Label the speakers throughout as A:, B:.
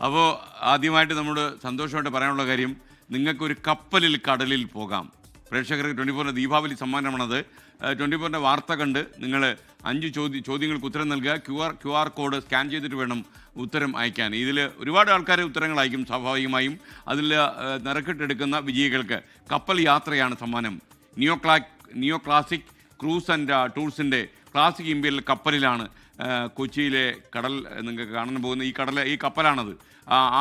A: അപ്പോൾ ആദ്യമായിട്ട് നമ്മുടെ സന്തോഷമായിട്ട് പറയാനുള്ള കാര്യം, നിങ്ങൾക്കൊരു കപ്പലിൽ കടലിൽ പോകാം. പ്രേക്ഷകർക്ക് 24 ദീപാവലി സമ്മാനമാണത്. 24 വാർത്ത കണ്ട് നിങ്ങൾ 5 ചോദ്യങ്ങൾക്ക് ഉത്തരം നൽകുക. ക്യു ആർ കോഡ് സ്കാൻ ചെയ്തിട്ട് വേണം ഉത്തരം അയക്കാൻ. ഇതിൽ ഒരുപാട് ആൾക്കാർ ഉത്തരങ്ങൾ അയക്കും സ്വാഭാവികമായും. അതിൽ നിറക്കിട്ടെടുക്കുന്ന വിജയികൾക്ക് കപ്പൽ യാത്രയാണ് സമ്മാനം. നിയോ ക്ലാസിക് ക്രൂസ് ആൻഡ് ടൂർസിൻ്റെ ക്ലാസിക് ഇമ്പീരിയൽ കപ്പലിലാണ് കൊച്ചിയിലെ കടൽ നിങ്ങൾക്ക് കാണാൻ പോകുന്ന ഈ കപ്പലാണത്.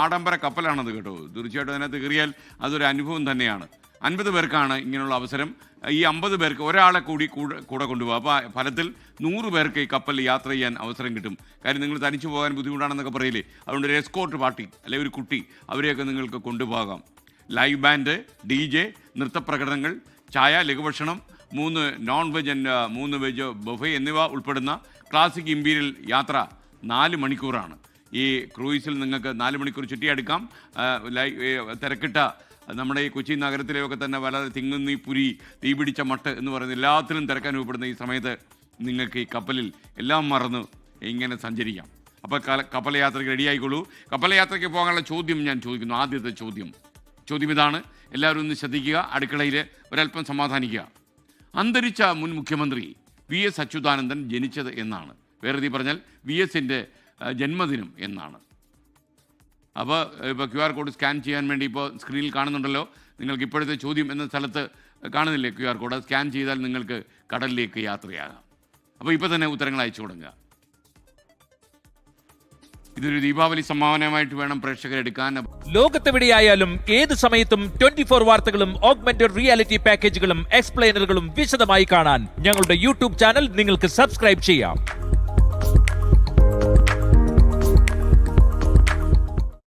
A: ആഡംബര കപ്പലാണത് കേട്ടോ. തീർച്ചയായിട്ടും അതിനകത്ത് കയറിയാൽ അതൊരു അനുഭവം തന്നെയാണ്. 50 പേർക്കാണ് ഇങ്ങനെയുള്ള അവസരം. ഈ 50 പേർക്ക് ഒരാളെ കൂടെ കൊണ്ടുപോകും. അപ്പോൾ ഫലത്തിൽ 100 പേർക്ക് ഈ കപ്പലിൽ യാത്ര ചെയ്യാൻ അവസരം കിട്ടും. കാര്യം നിങ്ങൾ തനിച്ചു പോകാൻ ബുദ്ധിമുട്ടാണെന്നൊക്കെ പറയില്ലേ, അതുകൊണ്ട് ഒരു എസ്കോർട്ട് പാർട്ടി അല്ലെങ്കിൽ ഒരു കുട്ടി അവരെയൊക്കെ നിങ്ങൾക്ക് കൊണ്ടുപോകാം. ലൈവ് ബാൻഡ്, DJ, നൃത്തപ്രകടനങ്ങൾ, ചായ, ലഘുഭക്ഷണം, 3 non veg and 3 veg buffet എന്നിവ ഉൾപ്പെടുന്ന ക്ലാസിക് ഇമ്പീരിയൽ യാത്ര 4 മണിക്കൂറാണ്. ഈ ക്രൂയിസിൽ നിങ്ങൾക്ക് 4 മണിക്കൂർ ചുറ്റിയെടുക്കാം. തിരക്കിട്ട നമ്മുടെ ഈ കൊച്ചി നഗരത്തിലെയൊക്കെ തന്നെ വളരെ തിങ്ങുന്നി പുരി, തീപിടിച്ച മട്ട് എന്ന് പറയുന്ന എല്ലാത്തിലും തിരക്കാൻ രൂപപ്പെടുന്ന ഈ സമയത്ത് നിങ്ങൾക്ക് ഈ കപ്പലിൽ എല്ലാം മറന്ന് ഇങ്ങനെ സഞ്ചരിക്കാം. അപ്പോൾ കപ്പൽ യാത്രയ്ക്ക് റെഡിയായിക്കോളൂ. കപ്പൽ യാത്രയ്ക്ക് പോകാനുള്ള ചോദ്യം ഞാൻ ചോദിക്കുന്നു. ആദ്യത്തെ ചോദ്യം ഇതാണ്. എല്ലാവരും ഒന്ന് ശ്രദ്ധിക്കുക. അടുക്കളയിൽ ഒരല്പം സമാധാനിക്കുക. അന്തരിച്ച മുൻ മുഖ്യമന്ത്രി VS അച്യുതാനന്ദൻ ജനിച്ചത് എന്നാണ്. വേറെ പറഞ്ഞാൽ VSൻ്റെ ജന്മദിനം എന്നാണ്. അപ്പോൾ ഇപ്പോൾ QR കോഡ് സ്കാൻ ചെയ്യാൻ വേണ്ടി ഇപ്പോൾ സ്ക്രീനിൽ കാണുന്നുണ്ടല്ലോ. നിങ്ങൾക്ക് ഇപ്പോഴത്തെ ചോദ്യം എന്ന സ്ഥലത്ത് കാണുന്നില്ലേ QR കോഡ്? അത് സ്കാൻ ചെയ്താൽ നിങ്ങൾക്ക് കടലിലേക്ക് യാത്രയാകാം. അപ്പോൾ ഇപ്പോൾ തന്നെ ഉത്തരങ്ങൾ അയച്ചു കൊടുക്കുക. ഇതൊരു ദീപാവലി സമ്മാനമായിട്ട് വേണം പ്രേക്ഷകരെടുക്കാൻ.
B: ലോകത്തെവിടെയായാലും ഏത് സമയത്തും 24 വാർത്തകളും ഓഗ്മെന്റഡ് റിയാലിറ്റി പാക്കേജുകളും എക്സ്പ്ലെയിനറുകളും വിശദമായി കാണാൻ ഞങ്ങളുടെ YouTube ചാനൽ നിങ്ങൾക്ക് സബ്സ്ക്രൈബ് ചെയ്യാം.